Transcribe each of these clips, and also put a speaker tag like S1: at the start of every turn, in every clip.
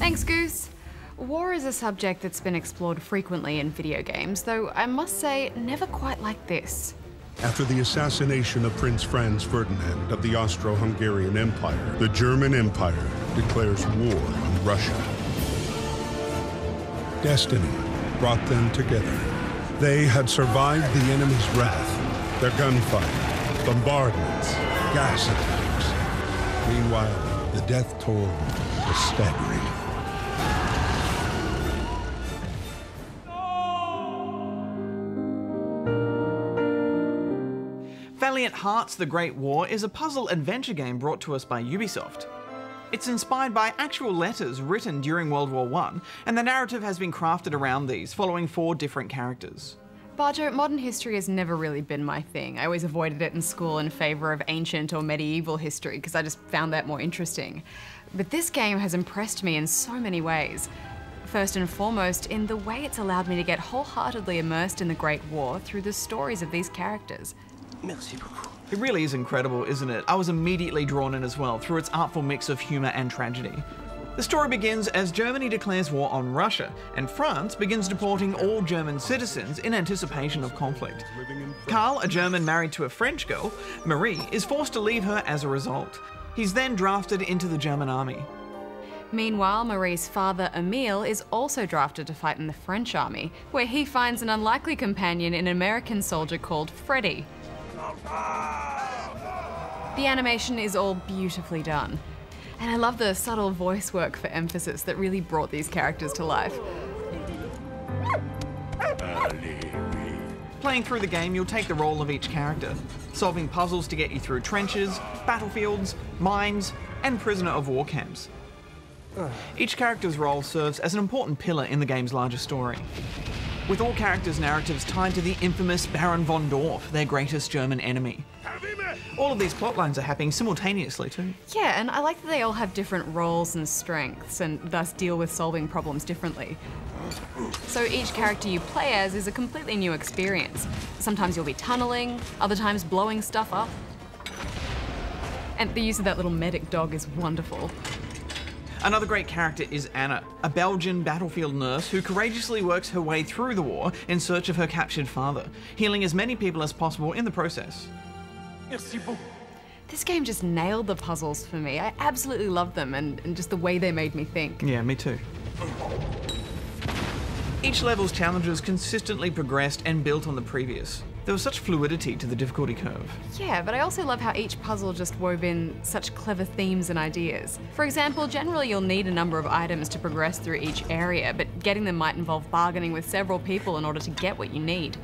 S1: Thanks, Goose. War is a subject that's been explored frequently in video games, though I must say, never quite like this.
S2: After the assassination of Prince Franz Ferdinand of the Austro-Hungarian Empire, the German Empire declares war on Russia. Destiny brought them together. They had survived the enemy's wrath, their gunfire, bombardments, gas attacks. Meanwhile, the death toll was staggering.
S3: Valiant Hearts: The Great War is a puzzle adventure game brought to us by Ubisoft. It's inspired by actual letters written during World War I, and the narrative has been crafted around these, following 4 different characters.
S1: Barjo, modern history has never really been my thing. I always avoided it in school in favour of ancient or medieval history because I just found that more interesting. But this game has impressed me in so many ways. First and foremost, in the way it's allowed me to get wholeheartedly immersed in the Great War through the stories of these characters.
S4: Merci beaucoup.
S3: It really is incredible, isn't it? I was immediately drawn in as well, through its artful mix of humour and tragedy. The story begins as Germany declares war on Russia, and France begins deporting all German citizens in anticipation of conflict. Karl, a German married to a French girl, Marie, is forced to leave her as a result. He's then drafted into the German army.
S1: Meanwhile, Marie's father, Emile, is also drafted to fight in the French army, where he finds an unlikely companion in an American soldier called Freddy. The animation is all beautifully done. And I love the subtle voice work for emphasis that really brought these characters to life.
S3: Playing through the game, you'll take the role of each character, solving puzzles to get you through trenches, battlefields, mines, and prisoner of war camps. Each character's role serves as an important pillar in the game's larger story, with all characters' narratives tied to the infamous Baron von Dorf, their greatest German enemy. All of these plotlines are happening simultaneously too.
S1: Yeah, and I like that they all have different roles and strengths, and thus deal with solving problems differently. So each character you play as is a completely new experience. Sometimes you'll be tunneling, other times blowing stuff up. And the use of that little medic dog is wonderful.
S3: Another great character is Anna, a Belgian battlefield nurse who courageously works her way through the war in search of her captured father, healing as many people as possible in the process.
S1: This game just nailed the puzzles for me. I absolutely loved them and just the way they made me think.
S3: Yeah, me too. Each level's challenges consistently progressed and built on the previous. There was such fluidity to the difficulty curve.
S1: Yeah, but I also love how each puzzle just wove in such clever themes and ideas. For example, generally you'll need a number of items to progress through each area, but getting them might involve bargaining with several people in order to get what you need.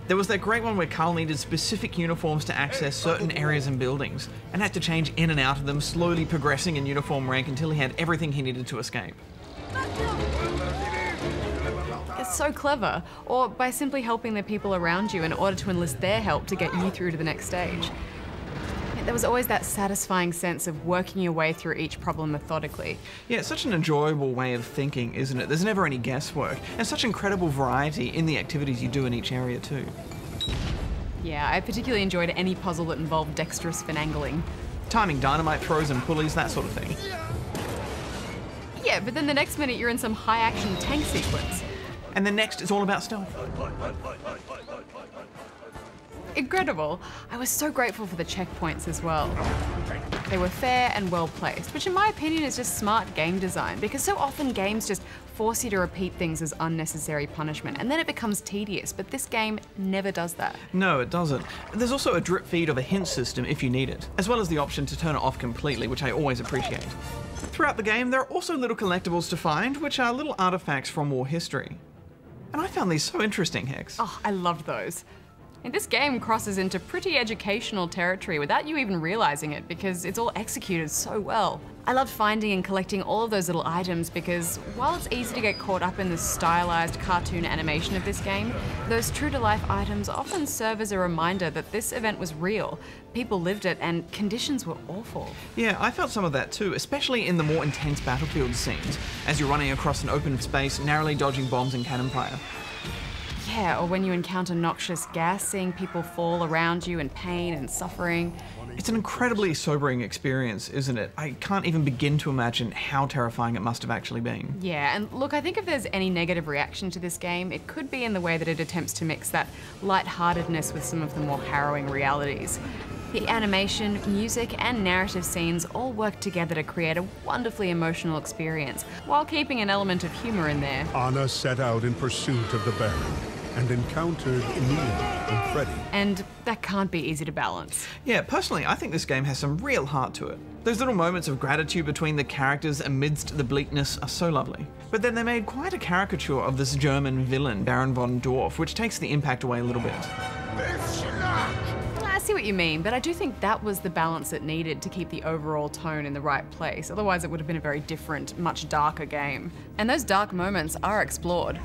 S3: There was that great one where Karl needed specific uniforms to access certain areas and buildings, and had to change in and out of them, slowly progressing in uniform rank until he had everything he needed to escape.
S1: It's so clever, or by simply helping the people around you in order to enlist their help to get you through to the next stage. There was always that satisfying sense of working your way through each problem methodically.
S3: Yeah, it's such an enjoyable way of thinking, isn't it? There's never any guesswork, and such incredible variety in the activities you do in each area too.
S1: Yeah, I particularly enjoyed any puzzle that involved dexterous finagling.
S3: Timing dynamite throws and pulleys, that sort of thing.
S1: Yeah, but then the next minute you're in some high-action tank sequence.
S3: And the next is all about stealth.
S1: Incredible. I was so grateful for the checkpoints as well. They were fair and well placed, which in my opinion is just smart game design, because so often games just force you to repeat things as unnecessary punishment, and then it becomes tedious, but this game never does that.
S3: No, it doesn't. There's also a drip feed of a hint system if you need it, as well as the option to turn it off completely, which I always appreciate. Throughout the game, there are also little collectibles to find, which are little artifacts from war history. And I found these so interesting, Hex.
S1: Oh, I loved those. And this game crosses into pretty educational territory without you even realizing it, because it's all executed so well. I loved finding and collecting all of those little items because while it's easy to get caught up in the stylized cartoon animation of this game, those true-to-life items often serve as a reminder that this event was real, people lived it, and conditions were awful.
S3: Yeah, I felt some of that too, especially in the more intense battlefield scenes, as you're running across an open space, narrowly dodging bombs and cannon fire.
S1: Yeah, or when you encounter noxious gas, seeing people fall around you in pain and suffering.
S3: It's an incredibly sobering experience, isn't it? I can't even begin to imagine how terrifying it must have actually been.
S1: Yeah, and look, I think if there's any negative reaction to this game, it could be in the way that it attempts to mix that lightheartedness with some of the more harrowing realities. The animation, music, and narrative scenes all work together to create a wonderfully emotional experience, while keeping an element of humor in there.
S2: Anna set out in pursuit of the Baron and encountered Emil and Freddy.
S1: And that can't be easy to balance.
S3: Yeah, personally, I think this game has some real heart to it. Those little moments of gratitude between the characters amidst the bleakness are so lovely. But then they made quite a caricature of this German villain, Baron von Dorf, which takes the impact away a little bit.
S1: I see what you mean, but I do think that was the balance it needed to keep the overall tone in the right place. Otherwise, it would have been a very different, much darker game. And those dark moments are explored.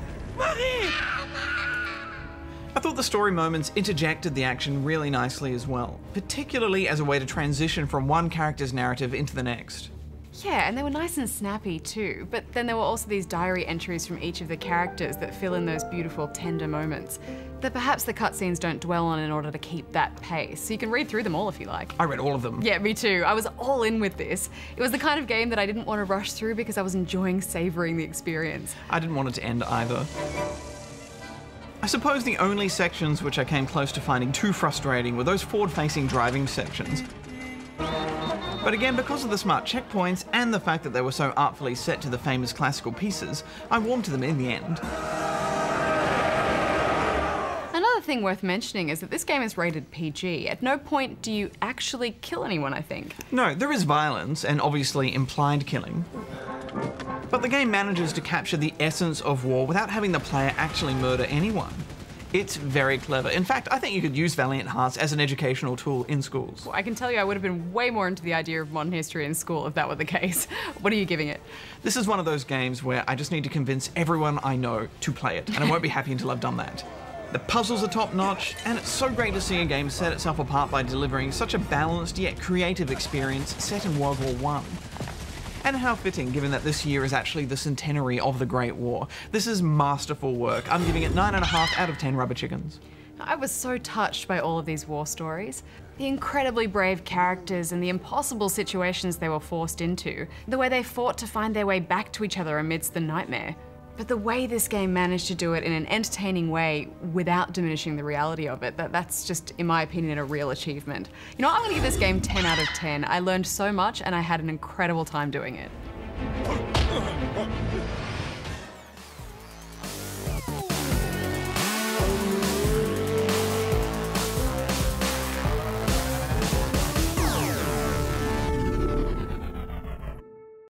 S3: I thought the story moments interjected the action really nicely as well, particularly as a way to transition from one character's narrative into the next.
S1: Yeah, and they were nice and snappy too, but then there were also these diary entries from each of the characters that fill in those beautiful, tender moments that perhaps the cutscenes don't dwell on in order to keep that pace. So you can read through them all if you like.
S3: I read all of them.
S1: Yeah, me too. I was all in with this. It was the kind of game that I didn't want to rush through because I was enjoying savoring the experience.
S3: I didn't want it to end either. I suppose the only sections which I came close to finding too frustrating were those forward-facing driving sections. But again, because of the smart checkpoints and the fact that they were so artfully set to the famous classical pieces, I warmed to them in the end.
S1: Another thing worth mentioning is that this game is rated PG. At no point do you actually kill anyone, I think.
S3: No, there is violence and obviously implied killing. But the game manages to capture the essence of war without having the player actually murder anyone. It's very clever. In fact, I think you could use Valiant Hearts as an educational tool in schools.
S1: Well, I can tell you I would have been way more into the idea of modern history in school if that were the case. What are you giving it?
S3: This is one of those games where I just need to convince everyone I know to play it, and I won't be happy until I've done that. The puzzles are top-notch, and it's so great to see a game set itself apart by delivering such a balanced yet creative experience set in World War I. And how fitting, given that this year is actually the centenary of the Great War. This is masterful work. I'm giving it 9.5 out of 10 rubber chickens.
S1: I was so touched by all of these war stories. The incredibly brave characters and the impossible situations they were forced into. The way they fought to find their way back to each other amidst the nightmare. But the way this game managed to do it in an entertaining way without diminishing the reality of it, that's just, in my opinion, a real achievement. You know, I'm gonna give this game 10 out of 10. I learned so much and I had an incredible time doing it.